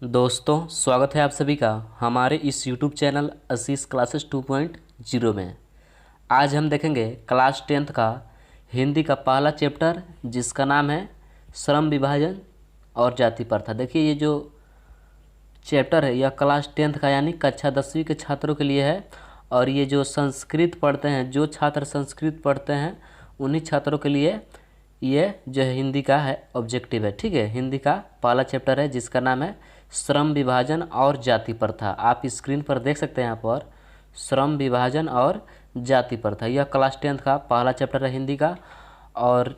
दोस्तों, स्वागत है आप सभी का हमारे इस YouTube चैनल आशीष क्लासेस 2.0 में। आज हम देखेंगे क्लास 10th का हिंदी का पहला चैप्टर, जिसका नाम है श्रम विभाजन और जाति प्रथा। देखिए, ये जो चैप्टर है यह क्लास 10th का यानी कक्षा 10वीं के छात्रों के लिए है। और ये जो संस्कृत पढ़ते हैं, जो छात्र संस्कृत पढ़ते हैं, उन्हीं छात्रों के लिए ये जो है हिंदी का है ऑब्जेक्टिव है। ठीक है, हिंदी का पहला चैप्टर है जिसका नाम है श्रम विभाजन और जाति प्रथा। आप स्क्रीन पर देख सकते हैं यहाँ पर श्रम विभाजन और जाति प्रथा। यह क्लास 10th का पहला चैप्टर है हिंदी का। और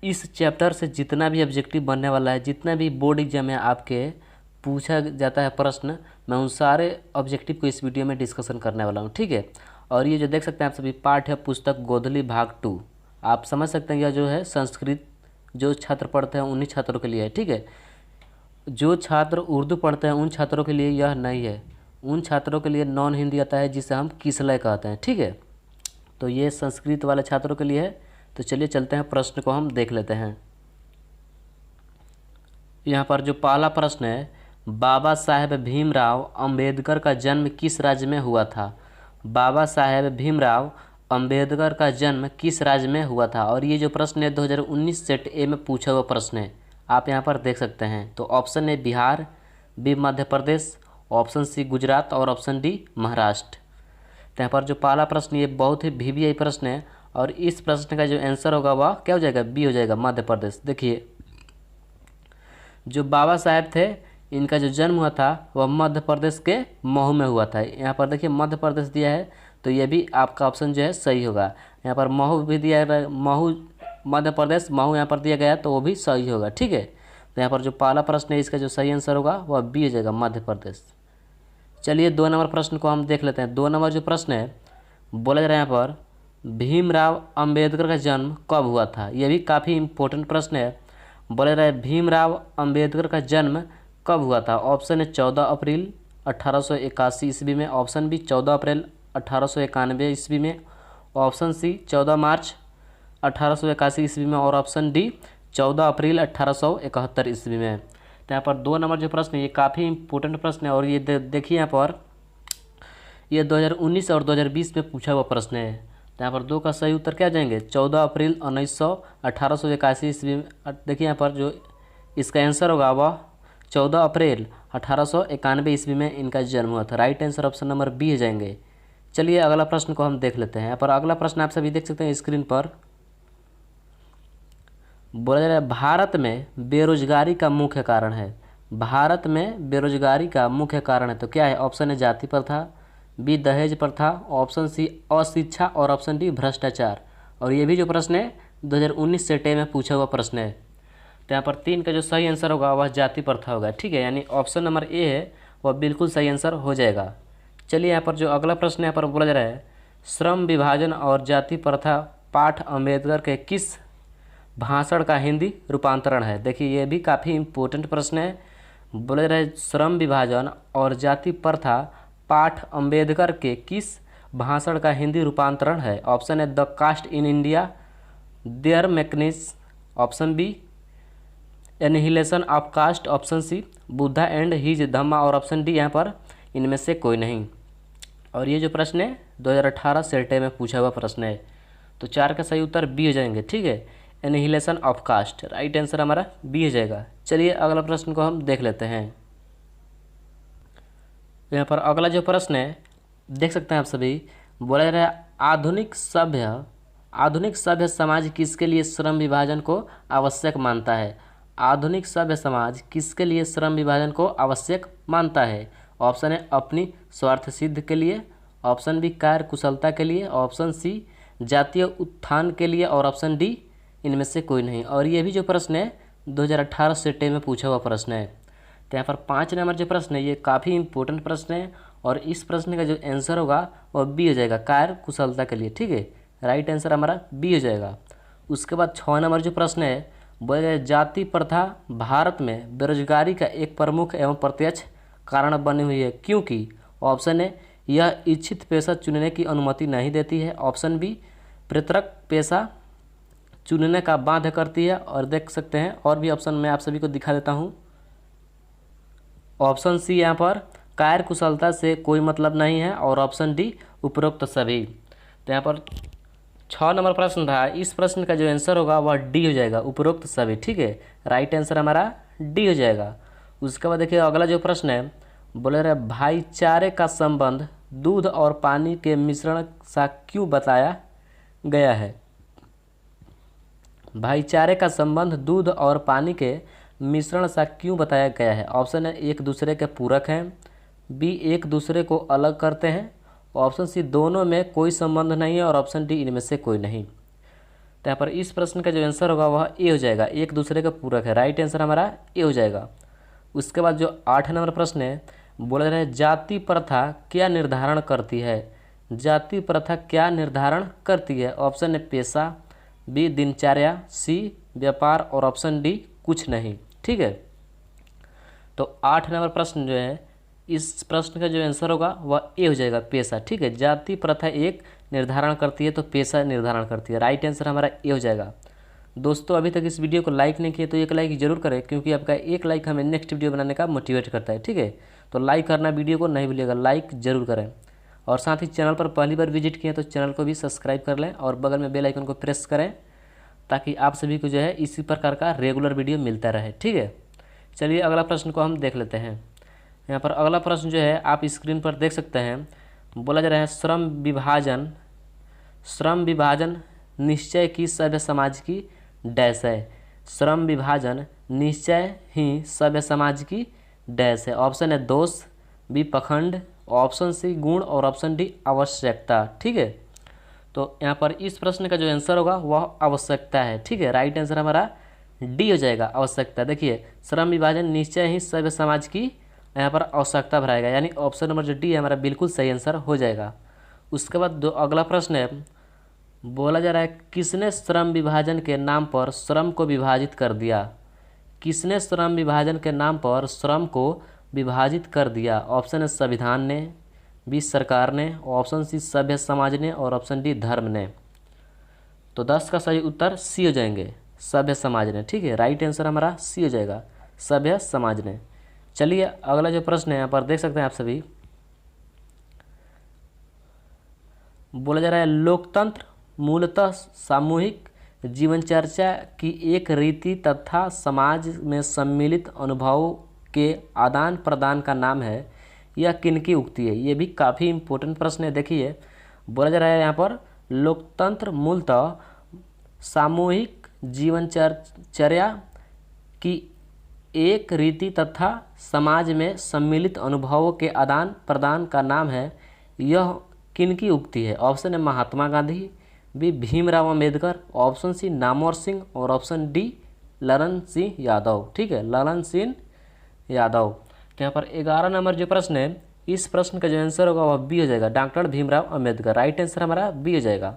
इस चैप्टर से जितना भी ऑब्जेक्टिव बनने वाला है, जितना भी बोर्ड एग्जाम में आपके पूछा जाता है प्रश्न, मैं उन सारे ऑब्जेक्टिव को इस वीडियो में डिस्कशन करने वाला हूँ। ठीक है, और ये जो देख सकते हैं आप सभी, पाठ्य पुस्तक गोधली भाग 2। आप समझ सकते हैं यह जो है संस्कृत जो छात्र पढ़ते हैं उन्हीं छात्रों के लिए है। ठीक है, जो छात्र उर्दू पढ़ते हैं उन छात्रों के लिए यह नहीं है। उन छात्रों के लिए नॉन हिंदी आता है जिसे हम किसलय कहते हैं। ठीक है, तो ये संस्कृत वाले छात्रों के लिए है। तो चलिए चलते हैं, प्रश्न को हम देख लेते हैं। यहाँ पर जो पहला प्रश्न है, बाबा साहेब भीमराव अंबेडकर का जन्म किस राज्य में हुआ था? बाबा साहेब भीमराव अंबेडकर का जन्म किस राज्य में हुआ था? और ये जो प्रश्न है 2019 सेट ए में पूछा हुआ प्रश्न है, आप यहाँ पर देख सकते हैं। तो option A Bihar, B Madhya Pradesh, option C Gujarat और ऑप्शन डी महाराष्ट्र। तो यहाँ पर जो पहला प्रश्न ये बहुत ही वीवीआई प्रश्न है और इस प्रश्न का जो आंसर होगा वह क्या हो जाएगा? बी हो जाएगा, मध्य प्रदेश। देखिए, जो बाबा साहेब थे इनका जो जन्म हुआ था वह मध्य प्रदेश के महू में हुआ था। यहाँ पर देखिए मध्य प्रदेश दिया है, तो ये भी आपका ऑप्शन जो है सही होगा। यहाँ पर महू भी दिया है, महू मध्य प्रदेश, महू यहाँ पर दिया गया तो वो भी सही होगा। ठीक है, तो यहाँ पर जो पहला प्रश्न है इसका जो सही आंसर होगा वह बी हो जाएगा, मध्य प्रदेश। चलिए 2 नंबर प्रश्न को हम देख लेते हैं। 2 नंबर जो प्रश्न है बोला जा रहा है यहाँ पर, भीमराव अंबेडकर का जन्म कब हुआ था? यह भी काफ़ी इम्पोर्टेंट प्रश्न है। बोला जा रहा है भीमराव अंबेडकर का जन्म कब हुआ था? ऑप्शन है 14 अप्रैल 1881 ईस्वी में, ऑप्शन बी 14 अप्रैल 1891 ईस्वी में, ऑप्शन सी 14 मार्च 1881 ईस्वी में और ऑप्शन डी 14 अप्रैल 1871 ईस्वी में। तो यहाँ पर 2 नंबर जो प्रश्न है ये काफ़ी इंपॉर्टेंट प्रश्न है और ये देखिए यहाँ पर ये 2019 और 2020 में पूछा हुआ प्रश्न है। तो यहाँ पर 2 का सही उत्तर क्या जाएंगे? 14 अप्रैल 1881 ईस्वी में। देखिए यहाँ पर जो इसका आंसर होगा वह 14 अप्रैल 1891 ईस्वी में इनका जन्म हुआ था। Right answer option number B हो जाएंगे। चलिए अगला प्रश्न को हम देख लेते हैं। यहाँ पर अगला प्रश्न आप सभी देख सकते हैं स्क्रीन पर। बोला जा रहा है भारत में बेरोजगारी का मुख्य कारण है। भारत में बेरोजगारी का मुख्य कारण है तो क्या है? ऑप्शन है जाति प्रथा, बी दहेज प्रथा, ऑप्शन सी अशिक्षा और ऑप्शन डी भ्रष्टाचार। और ये भी जो प्रश्न है 2019 सेट में पूछा हुआ प्रश्न है। तो यहाँ पर 3 का जो सही आंसर होगा वह जाति प्रथा होगा। ठीक है, यानी ऑप्शन नंबर ए है वह बिल्कुल सही आंसर हो जाएगा। चलिए यहाँ पर जो अगला प्रश्न यहाँ पर बोला जा रहा है, श्रम विभाजन और जाति प्रथा पाठ अम्बेडकर के किस भाषण का हिंदी रूपांतरण है? देखिए ये भी काफ़ी इम्पोर्टेंट प्रश्न है। बोला जा रहा है श्रम विभाजन और जाति प्रथा पाठ अम्बेडकर के किस भाषण का हिंदी रूपांतरण है? ऑप्शन है the caste in India, their mechanism, option B annihilation of caste, option C Buddha and his Dhamma और ऑप्शन डी यहाँ पर इनमें से कोई नहीं। और ये जो प्रश्न है 2018 सेटे में पूछा हुआ प्रश्न है। तो 4 का सही उत्तर बी हो जाएंगे। ठीक है, annihilation of caste, right answer हमारा बी हो जाएगा। चलिए अगला प्रश्न को हम देख लेते हैं। यहाँ पर अगला जो प्रश्न है देख सकते हैं आप सभी। बोला जा रहा है आधुनिक सभ्य समाज किसके लिए श्रम विभाजन को आवश्यक मानता है? आधुनिक सभ्य समाज किसके लिए श्रम विभाजन को आवश्यक मानता है? ऑप्शन है अपनी स्वार्थ सिद्ध के लिए, ऑप्शन बी कार्य कुशलता के लिए, ऑप्शन सी जातीय उत्थान के लिए और ऑप्शन डी इनमें से कोई नहीं। और ये भी जो प्रश्न है 2018 सेटे में पूछा हुआ प्रश्न है। तो यहाँ पर 5 नंबर जो प्रश्न है ये काफ़ी इंपॉर्टेंट प्रश्न है और इस प्रश्न का जो आंसर होगा वह बी हो जाएगा, कार्य कुशलता के लिए। ठीक है, राइट आंसर हमारा बी हो जाएगा। उसके बाद 6 नंबर जो प्रश्न है बोले जाति प्रथा भारत में बेरोजगारी का एक प्रमुख एवं प्रत्यक्ष कारण बनी हुई है क्योंकि? ऑप्शन है यह इच्छित पेशा चुनने की अनुमति नहीं देती है, ऑप्शन बी पृथक पेशा चुनने का बाध्य करती है। और देख सकते हैं और भी ऑप्शन मैं आप सभी को दिखा देता हूँ। ऑप्शन सी यहाँ पर कार्य कुशलता से कोई मतलब नहीं है, और ऑप्शन डी उपरोक्त सभी। तो यहाँ पर 6 नंबर प्रश्न था, इस प्रश्न का जो आंसर होगा वह डी हो जाएगा, उपरोक्त सभी। ठीक है, राइट आंसर हमारा डी हो जाएगा। उसके बाद देखिए अगला जो प्रश्न है, बोले रहे भाईचारे का संबंध दूध और पानी के मिश्रण सा क्यों बताया गया है। भाईचारे का संबंध दूध और पानी के मिश्रण सा क्यों बताया गया है। ऑप्शन है एक दूसरे के पूरक हैं, बी एक दूसरे को अलग करते हैं, ऑप्शन सी दोनों में कोई संबंध नहीं है, और ऑप्शन डी इनमें से कोई नहीं। तो यहाँ पर इस प्रश्न का जो आंसर होगा वह ए हो जाएगा, एक दूसरे का पूरक है। राइट आंसर हमारा ए हो जाएगा। उसके बाद जो 8 नंबर प्रश्न है, बोल रहे हैं जाति प्रथा क्या निर्धारण करती है। जाति प्रथा क्या निर्धारण करती है। ऑप्शन है पेशा, बी दिनचर्या, सी व्यापार, और ऑप्शन डी कुछ नहीं। ठीक है, तो 8 नंबर प्रश्न जो है, इस प्रश्न का जो आंसर होगा वह ए हो जाएगा, पेशा। ठीक है, जाति प्रथा एक निर्धारण करती है तो पेशा निर्धारण करती है। राइट आंसर हमारा ए हो जाएगा। दोस्तों अभी तक इस वीडियो को लाइक नहीं किए तो एक लाइक जरूर करें, क्योंकि आपका एक लाइक हमें नेक्स्ट वीडियो बनाने का मोटिवेट करता है। ठीक है, तो लाइक करना वीडियो को नहीं भूलिएगा, लाइक जरूर करें। और साथ ही चैनल पर पहली बार विजिट किए तो चैनल को भी सब्सक्राइब कर लें, और बगल में बेल आइकन को प्रेस करें, ताकि आप सभी को जो है इसी प्रकार का रेगुलर वीडियो मिलता रहे। ठीक है, चलिए अगला प्रश्न को हम देख लेते हैं। यहाँ पर अगला प्रश्न जो है आप स्क्रीन पर देख सकते हैं, बोला जा रहा है श्रम विभाजन निश्चय की सभ्य समाज की डैश है। श्रम विभाजन निश्चय ही सभ्य समाज की डैश है। ऑप्शन है दोष, बी पखंड, ऑप्शन सी गुण, और ऑप्शन डी आवश्यकता। ठीक है, तो यहाँ पर इस प्रश्न का जो आंसर होगा वह आवश्यकता है। ठीक है, राइट आंसर हमारा डी हो जाएगा, आवश्यकता। देखिए श्रम विभाजन निश्चय ही सभ्य समाज की यहाँ पर आवश्यकता भराएगा, यानी ऑप्शन नंबर जो डी है हमारा बिल्कुल सही आंसर हो जाएगा। उसके बाद जो अगला प्रश्न है, बोला जा रहा है किसने श्रम विभाजन के नाम पर श्रम को विभाजित कर दिया। किसने श्रम विभाजन के नाम पर श्रम को विभाजित कर दिया। ऑप्शन है संविधान ने, बी सरकार ने, ऑप्शन सी सभ्य समाज ने, और ऑप्शन डी धर्म ने। तो 10 का सही उत्तर सी हो जाएंगे, सभ्य समाज ने। ठीक है, राइट आंसर हमारा सी हो जाएगा, सभ्य समाज ने। चलिए अगला जो प्रश्न है यहाँ पर देख सकते हैं आप सभी, बोला जा रहा है लोकतंत्र मूलतः सामूहिक जीवन चर्चा की एक रीति तथा समाज में सम्मिलित अनुभवों के आदान प्रदान का नाम है। यह किनकी उक्ति है। ये भी काफ़ी इम्पोर्टेंट प्रश्न है। देखिए बोला जा रहा है यहाँ पर लोकतंत्र मूलतः सामूहिक जीवन चर्या की एक रीति तथा समाज में सम्मिलित अनुभवों के आदान प्रदान का नाम है। यह किनकी उक्ति है। ऑप्शन है Mahatma Gandhi, B Bhimrao Ambedkar, option C Namvar Singh, और ऑप्शन डी ललन सिंह यादव। ठीक है, ललन सिंह यादव। तो यहाँ पर 11 नंबर जो प्रश्न है, इस प्रश्न का जो आंसर होगा वह बी हो जाएगा, doctor Bhimrao Ambedkar. Right answer हमारा बी हो जाएगा।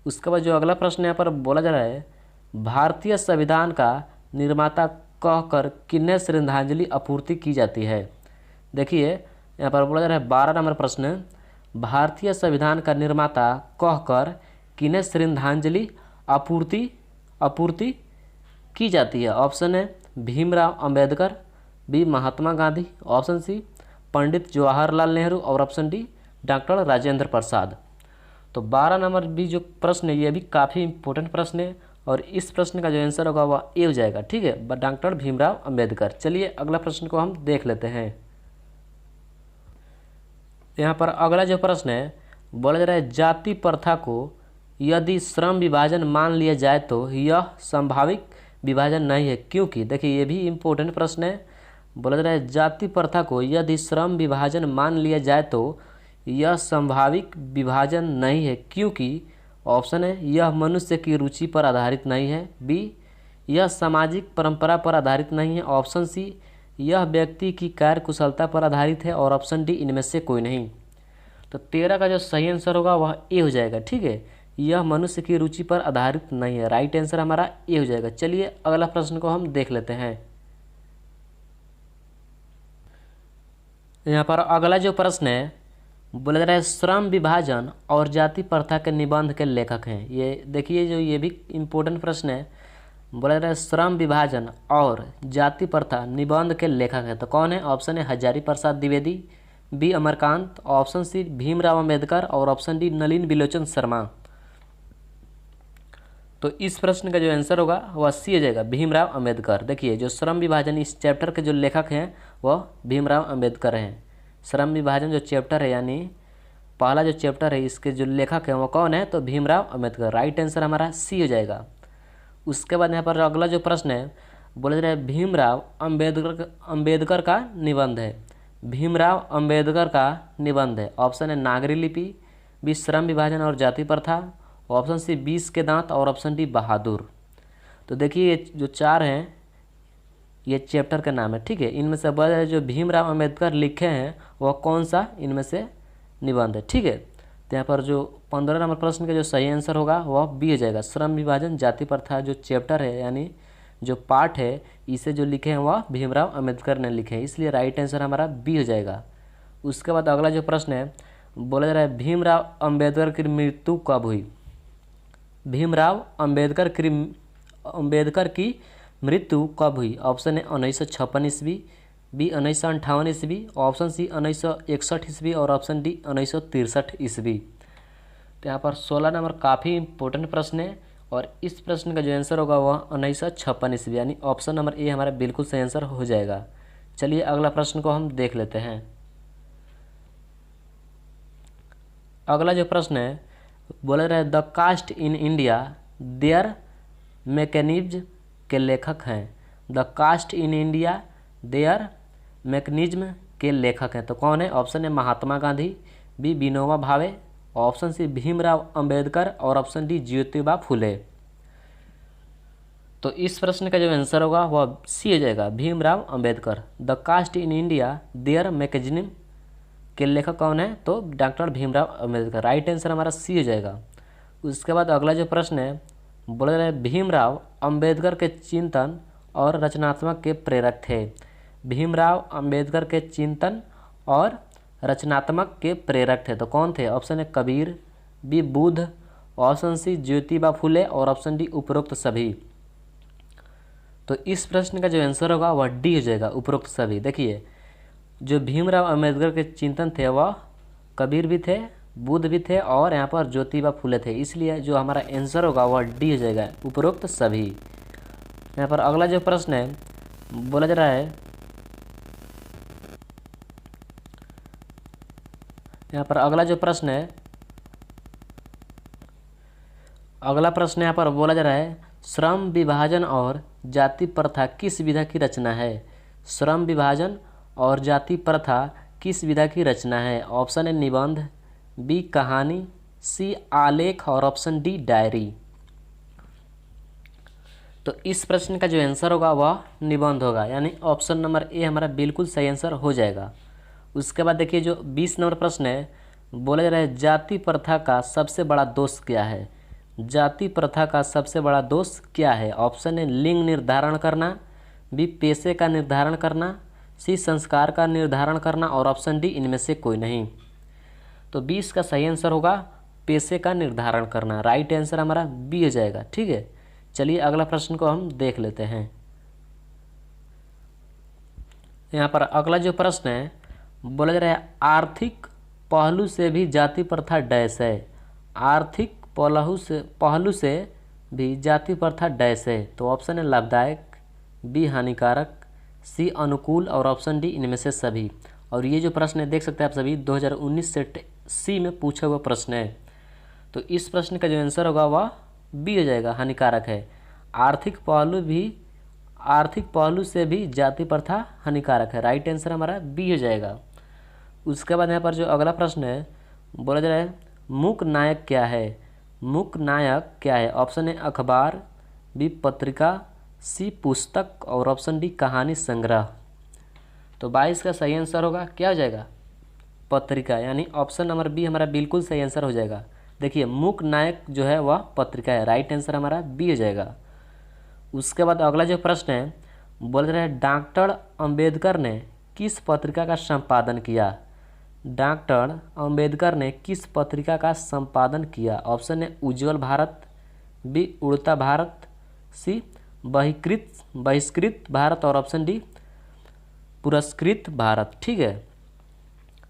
उसके बाद जो अगला प्रश्न यहाँ पर बोला जा रहा है, भारतीय संविधान का निर्माता कहकर किन्हें श्रद्धांजलि आपूर्ति की जाती है। देखिए यहाँ पर बोला जा रहा है 12 नंबर प्रश्न, भारतीय संविधान का निर्माता कहकर किन्हें श्रद्धांजलि आपूर्ति की जाती है। ऑप्शन है Bhimrao Ambedkar, B Mahatma Gandhi, option C Pandit Jawaharlal Nehru, और option D doctor Rajendra Prasad. तो 12 नंबर भी जो प्रश्न है ये भी काफ़ी इंपॉर्टेंट प्रश्न है, और इस प्रश्न का जो आंसर होगा वह ए हो जाएगा। ठीक है, डॉक्टर भीमराव अंबेडकर। चलिए अगला प्रश्न को हम देख लेते हैं। यहाँ पर अगला जो प्रश्न है, बोला जा रहा है जाति प्रथा को यदि श्रम विभाजन मान लिया जाए तो यह संभाविक विभाजन नहीं है, क्योंकि देखिए ये भी इम्पोर्टेंट प्रश्न है। बोला जा रहा है जाति प्रथा को यदि श्रम विभाजन मान लिया जाए तो यह संभाविक विभाजन नहीं है, क्योंकि ऑप्शन है यह मनुष्य की रुचि पर आधारित नहीं है, बी यह सामाजिक परंपरा पर आधारित नहीं है, ऑप्शन सी यह व्यक्ति की कार्य कुशलता पर आधारित है, और ऑप्शन डी इनमें से कोई नहीं। तो 13 का जो सही आंसर होगा वह ए हो जाएगा। ठीक है, यह मनुष्य की रुचि पर आधारित नहीं है। राइट आंसर हमारा ए हो जाएगा। चलिए अगला प्रश्न को हम देख लेते हैं। यहाँ पर अगला जो प्रश्न है, बोला जा रहा है श्रम विभाजन और जाति प्रथा के निबंध के लेखक हैं। ये देखिए जो ये भी इम्पोर्टेंट प्रश्न है। बोला जा रहा है श्रम विभाजन और जाति प्रथा निबंध के लेखक है, तो कौन है? ऑप्शन है Hazari Prasad Dwivedi, B Amarkant, option C Bhimrao Ambedkar और ऑप्शन डी नलिन बिलोचन शर्मा। तो इस प्रश्न का जो आंसर होगा वह सी हो जाएगा, भीमराव अंबेडकर। देखिए जो श्रम विभाजन इस चैप्टर के जो लेखक हैं वह भीमराव अंबेडकर हैं। श्रम विभाजन जो चैप्टर है यानी पहला जो चैप्टर है इसके जो लेखक हैं वो कौन है? तो भीमराव अंबेडकर। राइट आंसर हमारा सी हो जाएगा। उसके बाद यहाँ पर अगला जो प्रश्न है बोला जा रहा है भीमराव अंबेडकर का निबंध है। भीमराव अंबेडकर का निबंध है, ऑप्शन है नागरी लिपि, बी श्रम विभाजन और जाति प्रथा, ऑप्शन सी 20 के दांत और ऑप्शन डी बहादुर। तो देखिए ये जो चार हैं ये चैप्टर का नाम है, ठीक है। इनमें से बोला जाए जो भीमराव अंबेडकर लिखे हैं वह कौन सा इनमें से निबंध है, ठीक है। तो यहाँ पर जो 15 नंबर प्रश्न का जो सही आंसर होगा वह बी हो जाएगा। श्रम विभाजन जाति प्रथा जो चैप्टर है यानी जो पार्ट है इसे जो लिखे हैं वह भीमराव अंबेडकर ने लिखे हैं, इसलिए राइट आंसर हमारा बी हो जाएगा। उसके बाद अगला जो प्रश्न है बोला जा रहा है भीमराव अंबेडकर की मृत्यु कब हुई? भीमराव अंबेडकर की मृत्यु कब हुई? ऑप्शन है 1956 ईस्वी, बी 1958 ईस्वी, ऑप्शन सी 1961 ईस्वी और ऑप्शन डी 1963 ईस्वी। तो यहाँ पर 16 नंबर काफ़ी इंपॉर्टेंट प्रश्न है और इस प्रश्न का जो आंसर होगा वह 1956 ईस्वी यानी ऑप्शन नंबर ए हमारा बिल्कुल सही आंसर हो जाएगा। चलिए अगला प्रश्न को हम देख लेते हैं। अगला जो प्रश्न है बोला रहा है the caste in India their mechanism के लेखक हैं। The caste in India their mechanism के लेखक हैं, तो कौन है? ऑप्शन है Mahatma Gandhi, B Vinoba Bhave, option C Bhimrao Ambedkar और ऑप्शन डी ज्योतिबा फुले। तो इस प्रश्न का जो आंसर होगा वह सी हो जाएगा, Bhimrao Ambedkar. The caste in India their mechanism के लेखक कौन है? तो doctor Bhimrao Ambedkar. Right answer हमारा सी हो जाएगा। उसके बाद अगला जो प्रश्न है बोला रहे भीमराव अंबेडकर के चिंतन और रचनात्मक के प्रेरक थे। भीमराव अंबेडकर के चिंतन और रचनात्मक के प्रेरक थे, तो कौन थे? ऑप्शन है Kabir, B Buddha, option C Jyotiba Phule और ऑप्शन डी उपरोक्त सभी। तो इस प्रश्न का जो आंसर होगा वह डी हो जाएगा, उपरोक्त सभी। देखिए जो भीमराव अंबेडकर के चिंतन थे वह कबीर भी थे, बुद्ध भी थे और यहाँ पर ज्योतिबा फुले थे, इसलिए जो हमारा आंसर होगा वह डी हो जाएगा, उपरोक्त सभी। यहाँ पर अगला जो प्रश्न है बोला जा रहा है अगला प्रश्न यहाँ पर बोला जा रहा है श्रम विभाजन और जाति प्रथा किस विधा की रचना है? श्रम विभाजन और जाति प्रथा किस विधा की रचना है? ऑप्शन है निबंध, बी कहानी, सी आलेख और ऑप्शन डी डायरी। तो इस प्रश्न का जो आंसर होगा वह निबंध होगा यानी ऑप्शन नंबर ए हमारा बिल्कुल सही आंसर हो जाएगा। उसके बाद देखिए जो 20 नंबर प्रश्न है बोला जा रहा है जाति प्रथा का सबसे बड़ा दोष क्या है? जाति प्रथा का सबसे बड़ा दोष क्या है? ऑप्शन है लिंग निर्धारण करना, बी पेशे का निर्धारण करना, सी संस्कार का निर्धारण करना और ऑप्शन डी इनमें से कोई नहीं। तो 20 का सही आंसर होगा पेशे का निर्धारण करना। राइट आंसर हमारा बी हो जाएगा, ठीक है। चलिए अगला प्रश्न को हम देख लेते हैं। यहाँ पर अगला जो प्रश्न है बोला जा रहा है आर्थिक पहलू से भी जाति प्रथा डैश है। आर्थिक पहलू से भी जाति प्रथा डैश है, तो ऑप्शन है लाभदायक, बी हानिकारक, सी अनुकूल और ऑप्शन डी इनमें से सभी। और ये जो प्रश्न है देख सकते हैं आप सभी 2019 सेट सी में पूछा हुआ प्रश्न है। तो इस प्रश्न का जो आंसर होगा वह बी हो जाएगा, हानिकारक है। आर्थिक पहलू से भी जाति प्रथा हानिकारक है। राइट आंसर हमारा बी हो जाएगा। उसके बाद यहाँ पर जो अगला प्रश्न है बोला जा रहा है मूक नायक क्या है? मूक नायक क्या है? ऑप्शन है अखबार, बी पत्रिका, सी पुस्तक और ऑप्शन डी कहानी संग्रह। तो 22 का सही आंसर होगा क्या हो जाएगा? पत्रिका, यानी ऑप्शन नंबर बी हमारा बिल्कुल सही आंसर हो जाएगा। देखिए मूक नायक जो है वह पत्रिका है। राइट आंसर हमारा बी हो जाएगा। उसके बाद अगला जो प्रश्न है बोल रहे हैं डॉक्टर अंबेडकर ने किस पत्रिका का संपादन किया? डॉक्टर अंबेडकर ने किस पत्रिका का संपादन किया? ऑप्शन है उज्ज्वल भारत, बी उड़ता भारत, सी बहिष्कृत भारत और ऑप्शन डी पुरस्कृत भारत। ठीक है,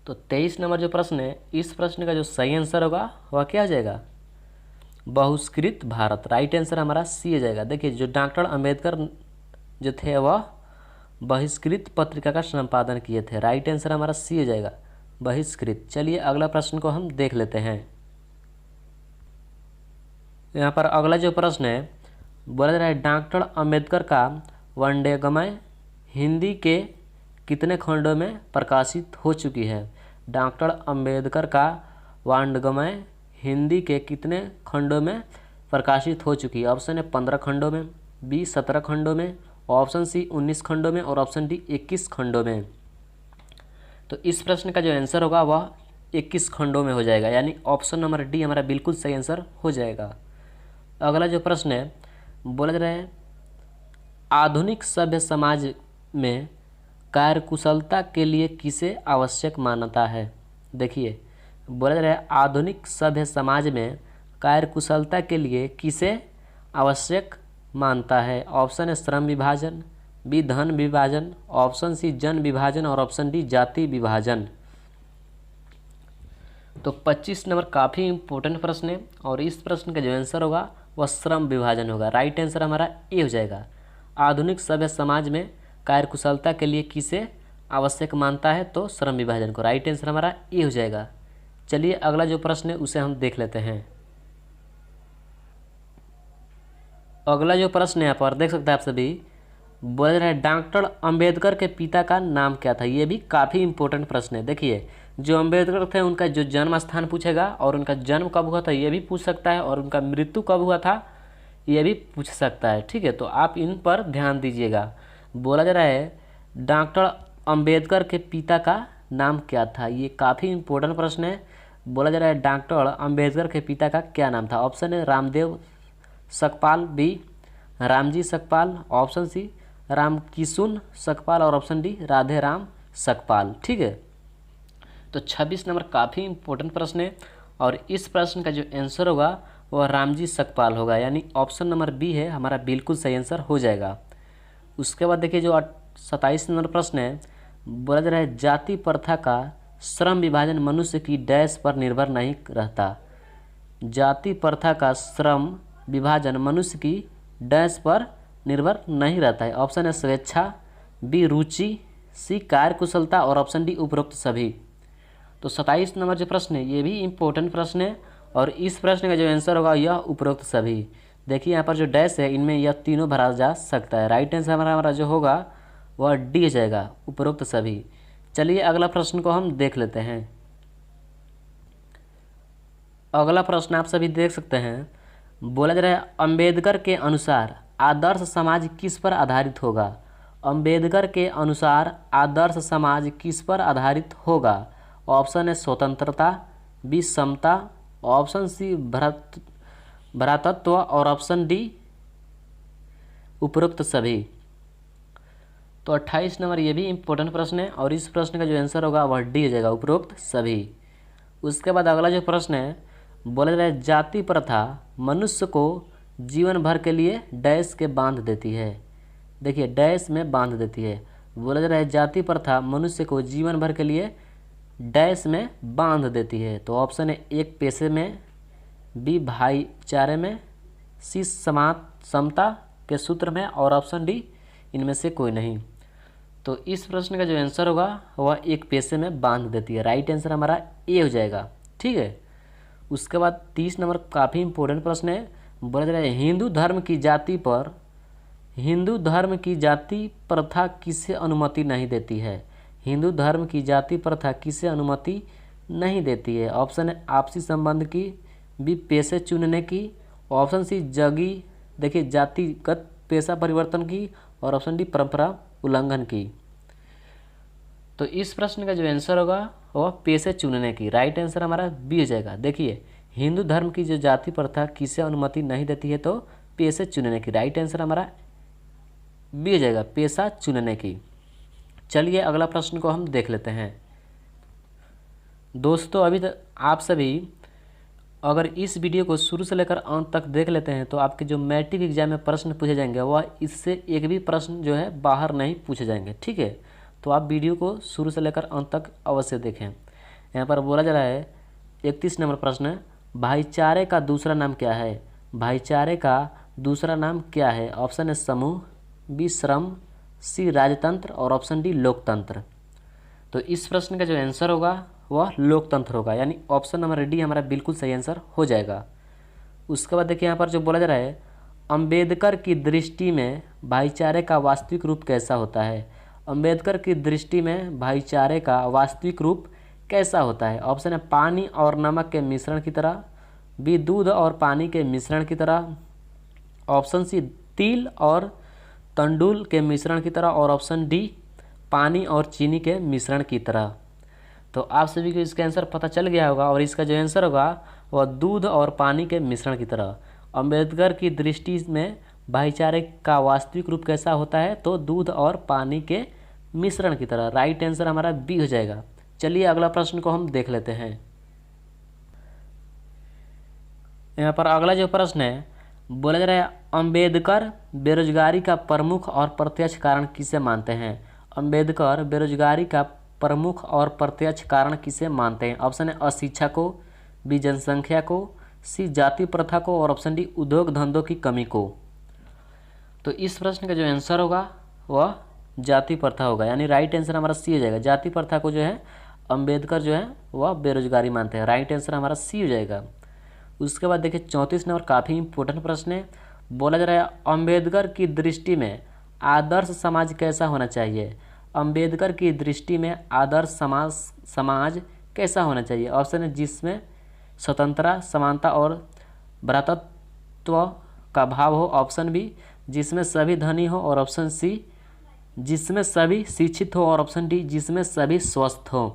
तो 23 नंबर जो प्रश्न है, इस प्रश्न का जो सही आंसर होगा वह क्या हो जाएगा? बहिष्कृत भारत। राइट आंसर हमारा सी हो जाएगा। देखिए, जो डॉक्टर अंबेडकर जो थे वह बहिष्कृत पत्रिका का संपादन किए थे। राइट आंसर हमारा सी हो जाएगा, बहिष्कृत। चलिए अगला प्रश्न को हम देख लेते हैं। यहाँ पर अगला जो प्रश्न है, बोला जा रहा है डॉक्टर अंबेडकर का वाणिज्यमय हिंदी के कितने खंडों में प्रकाशित हो चुकी है? डॉक्टर अंबेडकर का वाणिज्यमय हिंदी के कितने खंडों में प्रकाशित हो चुकी है? ऑप्शन है 15 खंडों में, बी 17 खंडों में, ऑप्शन सी 19 खंडों में और ऑप्शन डी 21 खंडों में। तो इस प्रश्न का जो आंसर होगा वह 21 खंडों में हो जाएगा, यानी ऑप्शन नंबर डी हमारा बिल्कुल सही आंसर हो जाएगा। अगला जो प्रश्न है, बोला जा रहा है आधुनिक सभ्य समाज में कार्यकुशलता के लिए किसे आवश्यक मानता है? देखिए, बोला जा रहा है आधुनिक सभ्य समाज में कार्यकुशलता के लिए किसे आवश्यक मानता है? ऑप्शन है श्रम विभाजन, बी धन विभाजन, ऑप्शन सी जन विभाजन और ऑप्शन डी जाति विभाजन। तो 25 नंबर काफ़ी इंपॉर्टेंट प्रश्न है और इस प्रश्न का जो आंसर होगा वह श्रम विभाजन होगा। राइट आंसर हमारा ए हो जाएगा। आधुनिक सभ्य समाज में कार्यकुशलता के लिए किसे आवश्यक मानता है? तो श्रम विभाजन को। राइट आंसर हमारा ए हो जाएगा। चलिए अगला जो प्रश्न है उसे हम देख लेते हैं। अगला जो प्रश्न है यहाँ पर देख सकते हैं आप सभी, बोल रहे हैं डॉक्टर अंबेडकर के पिता का नाम क्या था? ये भी काफ़ी इंपॉर्टेंट प्रश्न है। देखिए, जो अंबेडकर थे उनका जो जन्म स्थान पूछेगा और उनका जन्म कब हुआ था ये भी पूछ सकता है और उनका मृत्यु कब हुआ था ये भी पूछ सकता है। ठीक है, तो आप इन पर ध्यान दीजिएगा। बोला जा रहा है डॉक्टर अंबेडकर के पिता का नाम क्या था? ये काफ़ी इंपॉर्टेंट प्रश्न है। बोला जा रहा है डॉक्टर अंबेडकर के पिता का क्या नाम था? ऑप्शन है Ramdev Sakpal, B Ramji Sakpal, option C Ramkishun Sakpal और ऑप्शन डी राधे राम सकपाल। ठीक है, तो 26 नंबर काफ़ी इंपॉर्टेंट प्रश्न है और इस प्रश्न का जो आंसर होगा वह रामजी सकपाल होगा, यानी ऑप्शन नंबर बी है हमारा बिल्कुल सही आंसर हो जाएगा। उसके बाद देखिए जो 27 नंबर प्रश्न है, बोला जा रहा है जाति प्रथा का श्रम विभाजन मनुष्य की डैश पर निर्भर नहीं रहता। जाति प्रथा का श्रम विभाजन मनुष्य की डैश पर निर्भर नहीं रहता है। ऑप्शन है स्वेच्छा, बी रुचि, सी कार्यकुशलता और ऑप्शन डी उपरोक्त सभी। तो 27 नंबर जो प्रश्न है ये भी इम्पोर्टेंट प्रश्न है और इस प्रश्न का जो आंसर होगा यह उपरोक्त सभी। देखिए यहाँ पर जो डैश है इनमें यह तीनों भरा जा सकता है। राइट आंसर हमारा जो होगा वह डी हो जाएगा, उपरोक्त सभी। चलिए अगला प्रश्न को हम देख लेते हैं। अगला प्रश्न आप सभी देख सकते हैं। बोला जा रहा है अंबेडकर के अनुसार आदर्श समाज किस पर आधारित होगा? अंबेडकर के अनुसार आदर्श समाज किस पर आधारित होगा? ऑप्शन है स्वतंत्रता, बी समता, ऑप्शन सी भ्रातृत्व और ऑप्शन डी उपरोक्त सभी। तो 28 नंबर ये भी इम्पोर्टेंट प्रश्न है और इस प्रश्न का जो आंसर होगा वह डी हो जाएगा, उपरोक्त सभी। उसके बाद अगला जो प्रश्न है, बोला जा रहा है जाति प्रथा मनुष्य को जीवन भर के लिए डैश के बांध देती है। देखिए डैश में बांध देती है। बोला जा रहा है जाति प्रथा मनुष्य को जीवन भर के लिए डैश में बांध देती है। तो ऑप्शन है एक पेशे में, बी भाईचारे में, सी समता के सूत्र में और ऑप्शन डी इनमें से कोई नहीं। तो इस प्रश्न का जो आंसर होगा वह एक पेशे में बांध देती है। राइट आंसर हमारा ए हो जाएगा। ठीक है, उसके बाद 30 नंबर काफ़ी इंपॉर्टेंट प्रश्न है। बोला जा रहा है हिंदू धर्म की जाति प्रथा किसे अनुमति नहीं देती है? हिंदू धर्म की जाति प्रथा किसे अनुमति नहीं देती है? ऑप्शन है आपसी संबंध की, बी पेशे चुनने की, ऑप्शन सी देखिए जातिगत पेशा परिवर्तन की और ऑप्शन डी परंपरा उल्लंघन की। तो इस प्रश्न का जो आंसर होगा वह पेशे चुनने की। राइट आंसर हमारा बी हो जाएगा। देखिए हिंदू धर्म की जो जाति प्रथा किसे अनुमति नहीं देती है? तो पेशे चुनने की। राइट आंसर हमारा बी हो जाएगा, पेशा चुनने की। चलिए अगला प्रश्न को हम देख लेते हैं। दोस्तों अभी तक आप सभी अगर इस वीडियो को शुरू से लेकर अंत तक देख लेते हैं तो आपके जो मैट्रिक एग्जाम में प्रश्न पूछे जाएंगे वह इससे एक भी प्रश्न जो है बाहर नहीं पूछे जाएंगे। ठीक है, तो आप वीडियो को शुरू से लेकर अंत तक अवश्य देखें। यहाँ पर बोला जा रहा है 31 नंबर प्रश्न, भाईचारे का दूसरा नाम क्या है? भाईचारे का दूसरा नाम क्या है? ऑप्शन है समूह, बी श्रम, सी राजतंत्र और ऑप्शन डी लोकतंत्र। तो इस प्रश्न का जो आंसर होगा वह लोकतंत्र होगा, यानी ऑप्शन नंबर डी हमारा बिल्कुल सही आंसर हो जाएगा। उसके बाद देखिए यहाँ पर जो बोला जा रहा है, अंबेडकर की दृष्टि में भाईचारे का वास्तविक रूप कैसा होता है? अंबेडकर की दृष्टि में भाईचारे का वास्तविक रूप कैसा होता है? ऑप्शन है पानी और नमक के मिश्रण की तरह, बी दूध और पानी के मिश्रण की तरह, ऑप्शन सी तिल और तंडुल के मिश्रण की तरह और ऑप्शन डी पानी और चीनी के मिश्रण की तरह। तो आप सभी को इसका आंसर पता चल गया होगा और इसका जो आंसर होगा वह दूध और पानी के मिश्रण की तरह। अंबेडकर की दृष्टि में भाईचारे का वास्तविक रूप कैसा होता है? तो दूध और पानी के मिश्रण की तरह। राइट आंसर हमारा बी हो जाएगा। चलिए अगला प्रश्न को हम देख लेते हैं। यहाँ पर अगला जो प्रश्न है बोला जा रहा है, अंबेडकर बेरोजगारी का प्रमुख और प्रत्यक्ष कारण किसे मानते हैं? अंबेडकर बेरोजगारी का प्रमुख और प्रत्यक्ष कारण किसे मानते हैं? ऑप्शन है अशिक्षा को, बी जनसंख्या को, सी जाति प्रथा को और ऑप्शन डी उद्योग धंधों की कमी को। तो इस प्रश्न का जो आंसर होगा वह जाति प्रथा होगा, यानी राइट आंसर हमारा सी हो जाएगा। जाति प्रथा को जो है अंबेडकर जो है वह बेरोजगारी मानते हैं। राइट आंसर हमारा सी हो जाएगा। उसके बाद देखिए 34 नंबर काफ़ी इंपॉर्टेंट प्रश्न है। बोला जा रहा है, अंबेडकर की दृष्टि में आदर्श समाज कैसा होना चाहिए? अंबेडकर की दृष्टि में आदर्श समाज कैसा होना चाहिए? ऑप्शन है जिसमें स्वतंत्रता, समानता और भ्रातृत्व का भाव हो, ऑप्शन बी जिसमें सभी धनी हो और ऑप्शन सी जिसमें सभी शिक्षित हो और ऑप्शन डी जिसमें सभी स्वस्थ हो।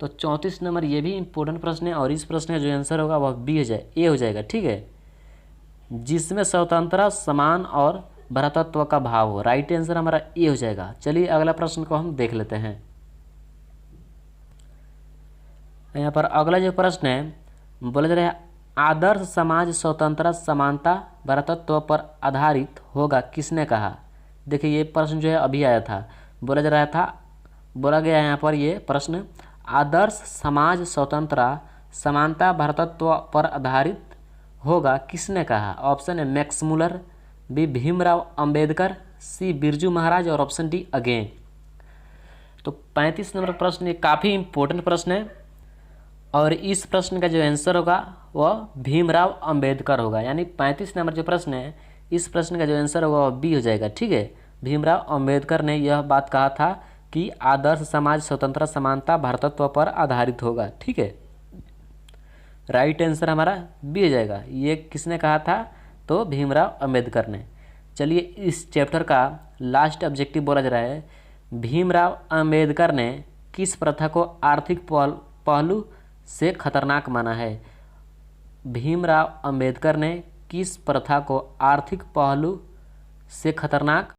तो 34 नंबर ये भी इंपॉर्टेंट प्रश्न है और इस प्रश्न का जो आंसर होगा वह बी हो जाए, ए हो जाएगा। ठीक है, जिसमें स्वतंत्रता, समान और भ्रातृत्व का भाव हो। राइट आंसर हमारा ए हो जाएगा। चलिए अगला प्रश्न को हम देख लेते हैं। यहाँ पर अगला जो प्रश्न है बोला जा रहा है, आदर्श समाज स्वतंत्रता, समानता, भ्रातृत्व पर आधारित होगा किसने कहा? देखिए ये प्रश्न जो है अभी आया था। बोला जा रहा था, बोला गया यहाँ पर ये प्रश्न, आदर्श समाज स्वतंत्रता, समानता, भ्रातृत्व पर आधारित होगा किसने कहा? ऑप्शन है Max Muller, B Bhimrao Ambedkar, C Birju Maharaj और ऑप्शन डी अगेन। तो 35 नंबर प्रश्न ये काफ़ी इंपॉर्टेंट प्रश्न है और इस प्रश्न का जो आंसर होगा वह भीमराव अंबेडकर होगा, यानी 35 नंबर जो प्रश्न है इस प्रश्न का जो आंसर होगा वह बी हो जाएगा। ठीक है, भीमराव अंबेडकर ने यह बात कहा था कि आदर्श समाज स्वतंत्रता, समानता, भ्रातृत्व पर आधारित होगा। ठीक है, राइट आंसर हमारा बी हो जाएगा। ये किसने कहा था? तो भीमराव अंबेडकर ने। चलिए इस चैप्टर का लास्ट ऑब्जेक्टिव बोला जा रहा है, भीमराव अंबेडकर ने किस प्रथा को आर्थिक पहलू से खतरनाक माना है? भीमराव अंबेडकर ने किस प्रथा को आर्थिक पहलू से खतरनाक